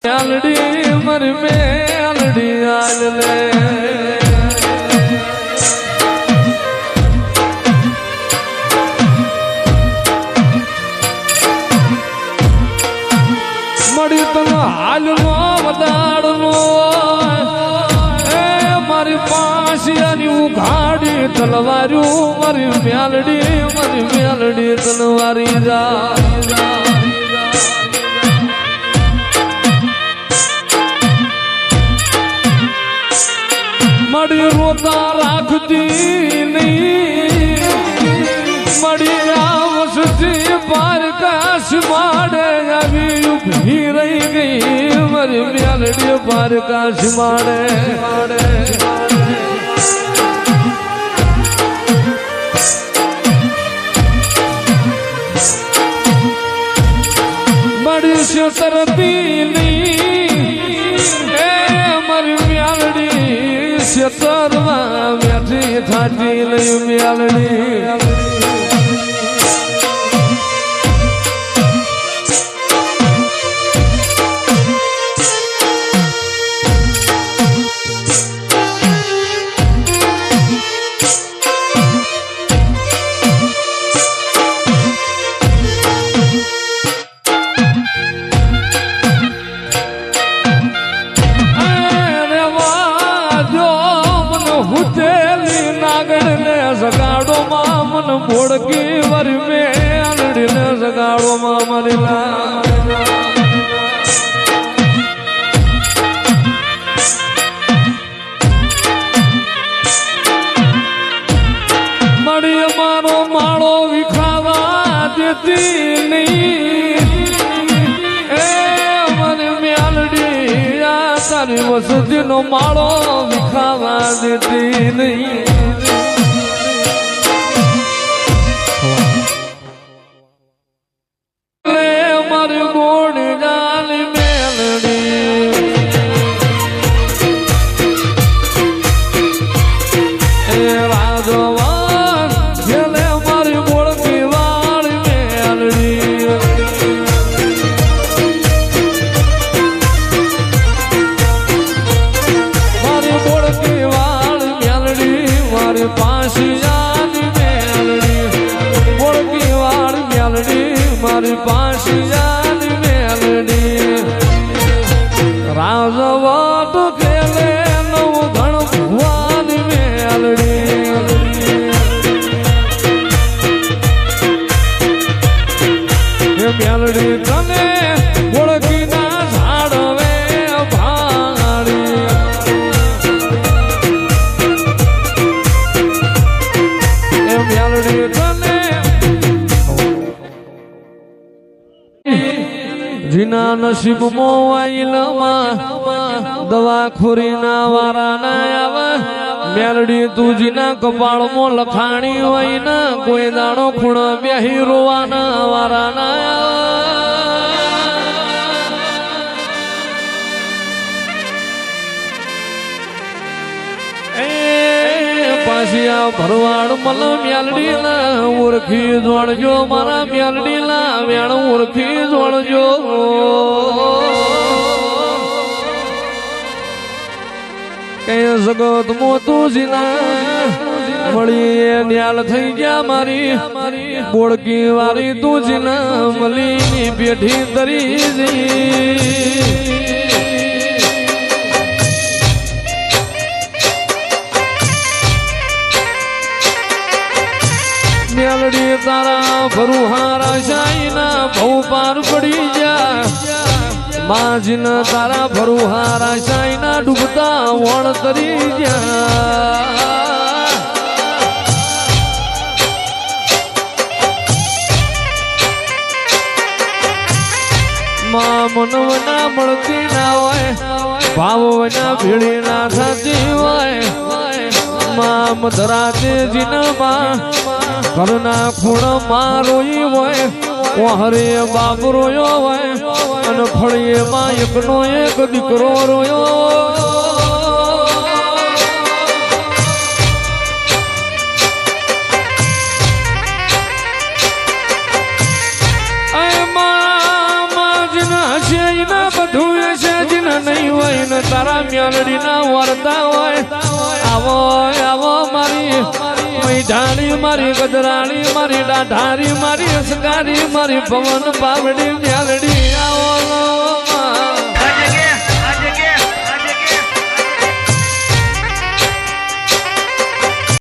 મેલડી મરી મેલડી આલ લે મળી તનો હાલ નો વદાડ નો એ મારી પાસિયાની ઉઘાડી તલવાર્યું મરી મેલડી તલવારી જા મળી રોતા રાખતી નહીં મળી આવસથી પારકાશ માડે આવી ઉભી રહી ગઈ મારી મેલડી પારકાશ માડે મળી છે તરતી નહીં એ મારી મેલડી શેતરમાં બેઠી થાતી લઈ મેલડી સગાડો માં મન મોડકી વરી મેલડી ને સગાડો માં મરેલા મળી મારો માળો વિખાવા દેતી નહીં એ મને મેલડી આ તારી વસતી નો માળો વિખાવા દેતી નહીં મારી પાસિયાની મેલડી રાજવટ ખેલે નવ ધણ ભુવાની મેલડી મેલડી તને ઓળખી ના ઝાડવે ભાડી મેલડી તને જીના નસીબ મોવાઈલમાં દવાખોરી ના વારા ના આવે મેલડી તું જીના કપાળમાં લખાણી હોય ને કોઈ દાણો ખૂણો બેહી રોવાના વારા ના આવે પાછી આ ભરવાડ મલ મેલડી ના ઓળખી જોડજો મારા મેલડી ના વેણ ઓળખી જોડજો કઈ જગત મોતું જીના મળી ન્યાલ થઈ ગયા મારી બોળકી વાળી તું જીના મળી પેઠી તરી જી મેલડી તારા ભરુહારા શાહીના ભવ પાર પડી જા માજીના તારા ભરુહારા શાહીના ડૂબતા વણ તરી જા માં મનવના મળતી ના હોય ભાવના ભીડી ના થતી હોય માં મધરાતે જીનમાં ઘરના ખૂણ માં રોઈ હોય ઓહરે બાપ રોયો હોય અને ફળીએ માં એકનો એક દીકરો રોયો બધું છે પ્યારા મેલડી ના વર્તા હોય આવો આવો મારી મૈઠાણી મારી ગજરાણી મારી ડાઢારી મારી અસકારી મારી પવન પાવડી મેલડી આવો